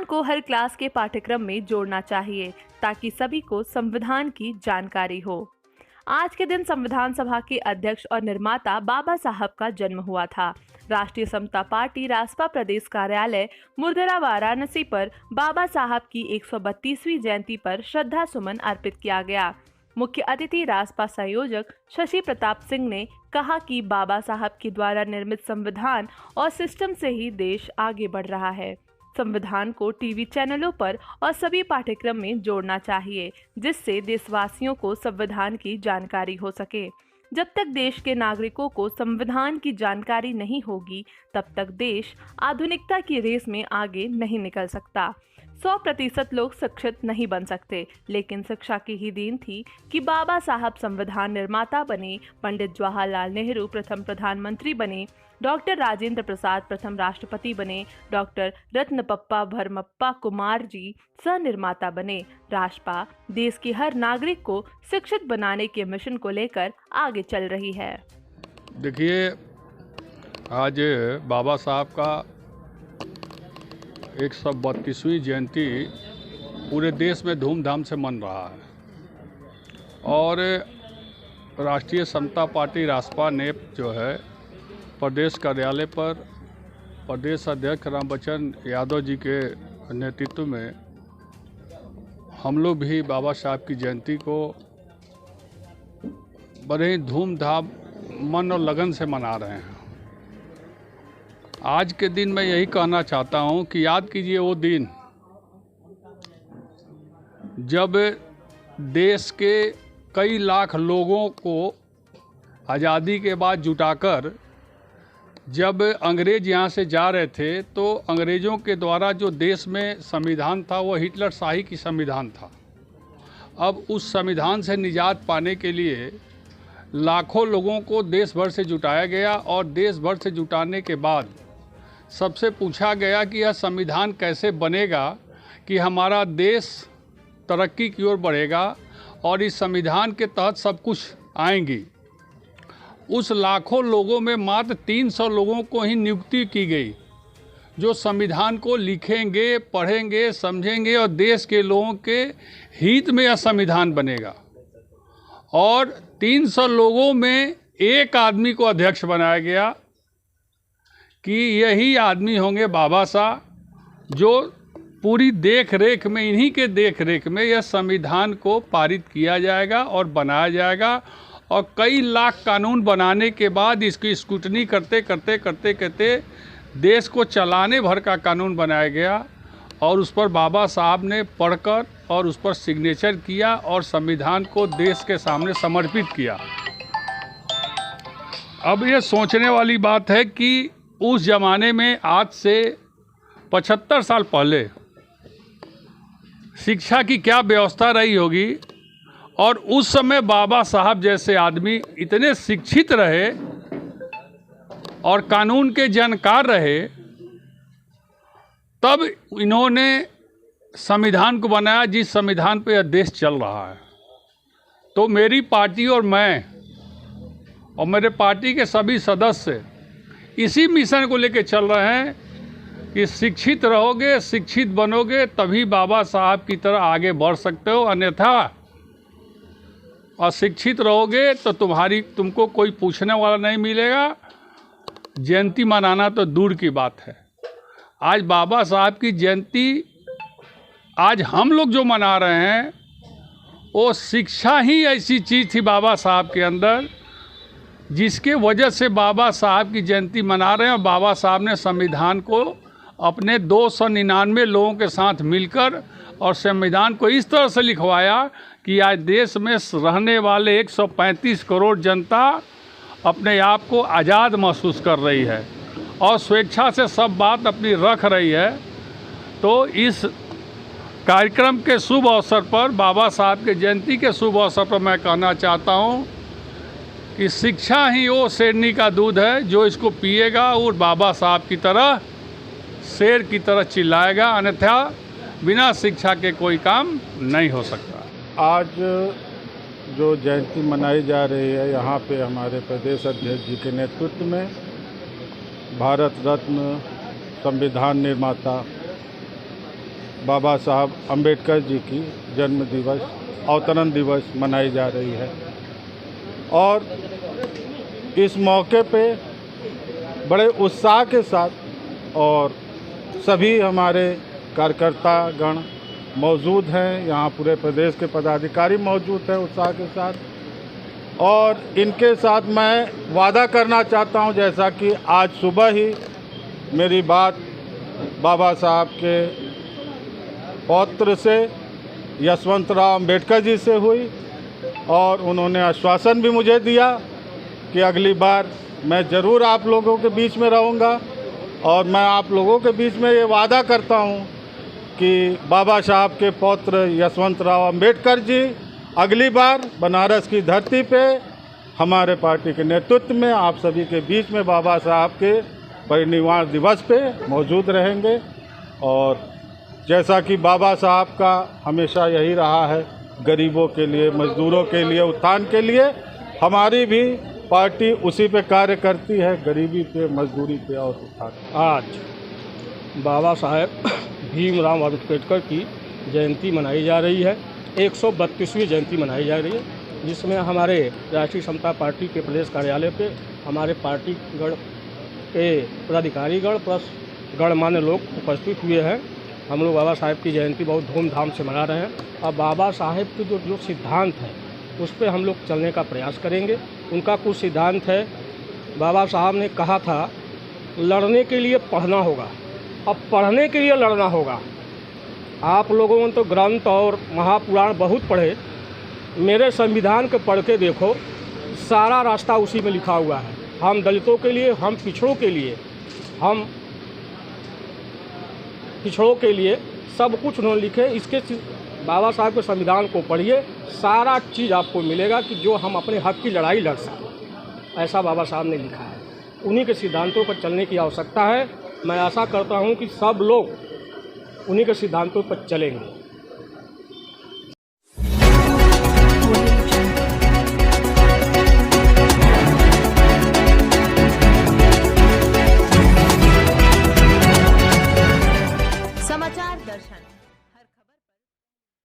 को हर क्लास के पाठ्यक्रम में जोड़ना चाहिए ताकि सभी को संविधान की जानकारी हो। आज के दिन संविधान सभा के अध्यक्ष और निर्माता बाबा साहब का जन्म हुआ था। राष्ट्रीय समता पार्टी रासपा प्रदेश कार्यालय मुर्दरा वाराणसी पर बाबा साहब की 132वीं जयंती पर श्रद्धा सुमन अर्पित किया गया। मुख्य अतिथि रासपा संयोजक शशि प्रताप सिंह ने कहा कि बाबा साहब के द्वारा निर्मित संविधान और सिस्टम से ही देश आगे बढ़ रहा है। संविधान को टीवी चैनलों पर और सभी पाठ्यक्रम में जोड़ना चाहिए, जिससे देशवासियों को संविधान की जानकारी हो सके। जब तक देश के नागरिकों को संविधान की जानकारी नहीं होगी, तब तक देश आधुनिकता की रेस में आगे नहीं निकल सकता। 100% लोग शिक्षित नहीं बन सकते, लेकिन शिक्षा की ही देन थी कि बाबा साहब संविधान निर्माता बने। पंडित जवाहरलाल नेहरू प्रथम प्रधानमंत्री बने, डॉक्टर राजेंद्र प्रसाद प्रथम राष्ट्रपति बने, डॉक्टर रत्नपप्पा भरमप्पा कुमार जी सह निर्माता बने। रासपा देश के हर नागरिक को शिक्षित बनाने के मिशन को लेकर आगे चल रही है। देखिए, आज बाबा साहब का 132वीं जयंती पूरे देश में धूमधाम से मन रहा है और राष्ट्रीय समता पार्टी रासपा ने जो है प्रदेश कार्यालय पर प्रदेश अध्यक्ष रामबचन यादव जी के नेतृत्व में हम लोग भी बाबा साहब की जयंती को बड़े ही धूमधाम मन और लगन से मना रहे हैं। आज के दिन मैं यही कहना चाहता हूं कि याद कीजिए वो दिन जब देश के कई लाख लोगों को आज़ादी के बाद जुटाकर जब अंग्रेज यहाँ से जा रहे थे, तो अंग्रेज़ों के द्वारा जो देश में संविधान था वो हिटलर शाही की संविधान था। अब उस संविधान से निजात पाने के लिए लाखों लोगों को देश भर से जुटाया गया और देश भर से जुटाने के बाद सबसे पूछा गया कि यह संविधान कैसे बनेगा कि हमारा देश तरक्की की ओर बढ़ेगा और इस संविधान के तहत सब कुछ आएंगी। उस लाखों लोगों में मात्र 300 लोगों को ही नियुक्ति की गई जो संविधान को लिखेंगे, पढ़ेंगे, समझेंगे और देश के लोगों के हित में यह संविधान बनेगा। और 300 लोगों में एक आदमी को अध्यक्ष बनाया गया कि यही आदमी होंगे बाबा साहब, जो पूरी देख रेख में, इन्हीं के देख रेख में यह संविधान को पारित किया जाएगा और बनाया जाएगा। और कई लाख कानून बनाने के बाद इसकी स्क्रूटनी करते देश को चलाने भर का कानून बनाया गया और उस पर बाबा साहब ने पढ़कर और उस पर सिग्नेचर किया और संविधान को देश के सामने समर्पित किया। अब ये सोचने वाली बात है कि उस ज़माने में आज से 75 साल पहले शिक्षा की क्या व्यवस्था रही होगी और उस समय बाबा साहब जैसे आदमी इतने शिक्षित रहे और कानून के जानकार रहे, तब इन्होंने संविधान को बनाया जिस संविधान पे यह देश चल रहा है। तो मेरी पार्टी और मैं और मेरे पार्टी के सभी सदस्य इसी मिशन को लेकर चल रहे हैं कि शिक्षित रहोगे, शिक्षित बनोगे, तभी बाबा साहब की तरह आगे बढ़ सकते हो। अन्यथा अशिक्षित रहोगे तो तुमको कोई पूछने वाला नहीं मिलेगा। जयंती मनाना तो दूर की बात है। आज बाबा साहब की जयंती आज हम लोग जो मना रहे हैं, वो शिक्षा ही ऐसी चीज़ थी बाबा साहब के अंदर, जिसके वजह से बाबा साहब की जयंती मना रहे हैं। और बाबा साहब ने संविधान को अपने 299 लोगों के साथ मिलकर और संविधान को इस तरह से लिखवाया कि आज देश में रहने वाले 135 करोड़ जनता अपने आप को आज़ाद महसूस कर रही है और स्वेच्छा से सब बात अपनी रख रही है। तो इस कार्यक्रम के शुभ अवसर पर, बाबा साहब के जयंती के शुभ अवसर पर मैं कहना चाहता हूँ कि शिक्षा ही वो शेरनी का दूध है, जो इसको पिएगा और बाबा साहब की तरह शेर की तरह चिल्लाएगा। अन्यथा बिना शिक्षा के कोई काम नहीं हो सकता। आज जो जयंती मनाई जा रही है, यहाँ पे हमारे प्रदेश अध्यक्ष जी के नेतृत्व में भारत रत्न संविधान निर्माता बाबा साहब अंबेडकर जी की जन्म दिवस अवतरण दिवस मनाई जा रही है और इस मौके पे बड़े उत्साह के साथ और सभी हमारे कार्यकर्ता गण मौजूद हैं। यहाँ पूरे प्रदेश के पदाधिकारी मौजूद हैं उत्साह के साथ और इनके साथ मैं वादा करना चाहता हूँ, जैसा कि आज सुबह ही मेरी बात बाबा साहब के पौत्र से यशवंतराव अंबेडकर जी से हुई और उन्होंने आश्वासन भी मुझे दिया कि अगली बार मैं ज़रूर आप लोगों के बीच में रहूँगा और मैं आप लोगों के बीच में ये वादा करता हूँ कि बाबा साहब के पौत्र यशवंतराव अंबेडकर जी अगली बार बनारस की धरती पे हमारे पार्टी के नेतृत्व में आप सभी के बीच में बाबा साहब के परिनिर्वाण दिवस पे मौजूद रहेंगे। और जैसा कि बाबा साहब का हमेशा यही रहा है, गरीबों के लिए, मजदूरों के लिए, उत्थान के लिए, हमारी भी पार्टी उसी पे कार्य करती है, गरीबी पे, मजदूरी पे और उत्थान। आज बाबा साहेब भीमराव अम्बेडकर की जयंती मनाई जा रही है। 132वीं जयंती मनाई जा रही है, जिसमें हमारे राष्ट्रीय समता पार्टी के प्रदेश कार्यालय पे हमारे पार्टी गण के पदाधिकारीगण प्लस गणमान्य लोग उपस्थित हुए हैं। हम लोग बाबा साहेब की जयंती बहुत धूमधाम से मना रहे हैं और बाबा साहेब के जो सिद्धांत है उस पर हम लोग चलने का प्रयास करेंगे। उनका कुछ सिद्धांत है, बाबा साहब ने कहा था लड़ने के लिए पढ़ना होगा, अब पढ़ने के लिए लड़ना होगा। आप लोगों ने तो ग्रंथ और महापुराण बहुत पढ़े, मेरे संविधान को पढ़ के देखो, सारा रास्ता उसी में लिखा हुआ है। हम दलितों के लिए, हम पिछड़ों के लिए, हम पिछड़ों के लिए सब कुछ उन्होंने लिखे। इसके बाबा साहब के संविधान को पढ़िए, सारा चीज़ आपको मिलेगा कि जो हम अपने हक की लड़ाई लड़ सकें, ऐसा बाबा साहब ने लिखा है। उन्हीं के सिद्धांतों पर चलने की आवश्यकता है। मैं आशा करता हूं कि सब लोग उन्हीं के सिद्धांतों पर चलेंगे।